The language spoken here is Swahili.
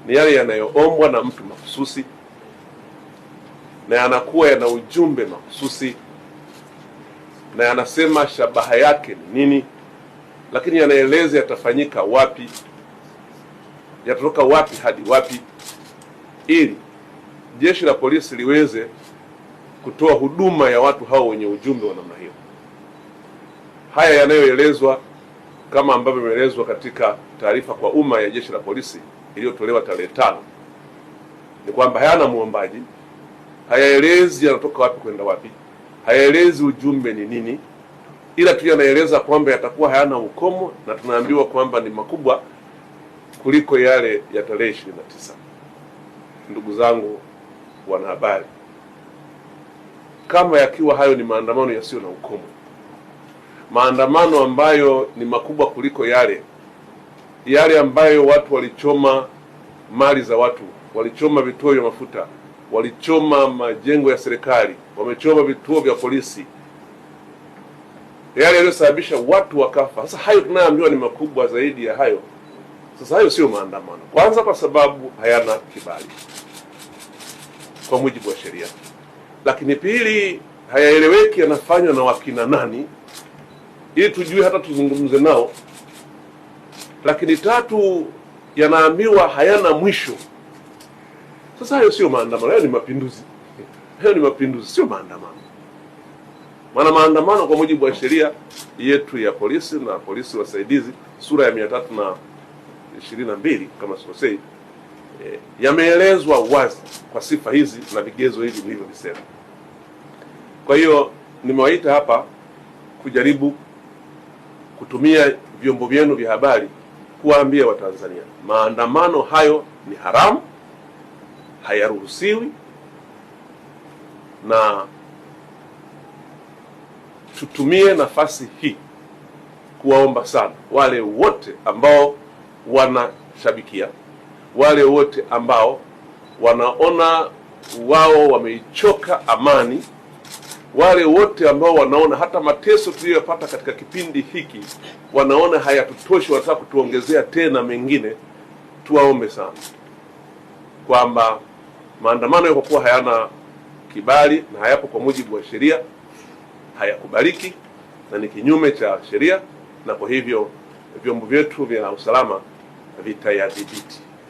ni yale yanayoombwa na mtu mahususi na yanakuwa yana ujumbe mahususi na yanasema shabaha yake ni nini, lakini yanaeleza yatafanyika wapi, yatatoka wapi hadi wapi, ili jeshi la polisi liweze kutoa huduma ya watu hao wenye ujumbe wa namna hiyo. Haya yanayoelezwa kama ambavyo imeelezwa katika taarifa kwa umma ya jeshi la polisi iliyotolewa tarehe 5 ni kwamba hayana muombaji, hayaelezi yanatoka wapi kwenda wapi, hayaelezi ujumbe ni nini, ila tu yanaeleza kwamba yatakuwa hayana ukomo, na tunaambiwa kwamba ni makubwa kuliko yale ya tarehe 29. Ndugu zangu wanahabari, kama yakiwa hayo ni maandamano yasiyo na ukomo, maandamano ambayo ni makubwa kuliko yale ambayo watu walichoma mali za watu, walichoma vituo vya mafuta, walichoma majengo ya serikali, wamechoma vituo vya polisi, yale yaliyosababisha watu wakafa. Sasa hayo tunayoambiwa ni makubwa zaidi ya hayo. Sasa hayo sio maandamano. Kwanza kwa sababu hayana kibali kwa mujibu wa sheria, lakini pili, hayaeleweki yanafanywa na wakina nani ili tujue hata tuzungumze nao, lakini tatu, yanaambiwa hayana mwisho. Sasa hayo sio maandamano, hayo ni mapinduzi. Hayo ni mapinduzi, sio maandamano. Maana maandamano kwa mujibu wa sheria yetu ya polisi na polisi wasaidizi sura ya 322 kama sikosei, yameelezwa wazi kwa sifa hizi na vigezo hivi nilivyovisema. Kwa hiyo nimewaita hapa kujaribu kutumia vyombo vyenu vya habari kuwaambia Watanzania maandamano hayo ni haramu, hayaruhusiwi, na tutumie nafasi hii kuwaomba sana wale wote ambao wanashabikia, wale wote ambao wanaona wao wameichoka amani, wale wote ambao wanaona hata mateso tuliyopata katika kipindi hiki wanaona hayatutoshi, wanataka kutuongezea tena mengine, tuwaombe sana kwamba maandamano kwa kuwa hayana kibali na hayapo kwa mujibu wa sheria, hayakubaliki na ni kinyume cha sheria, na kwa hivyo vyombo vyetu vya usalama vitayadhibiti.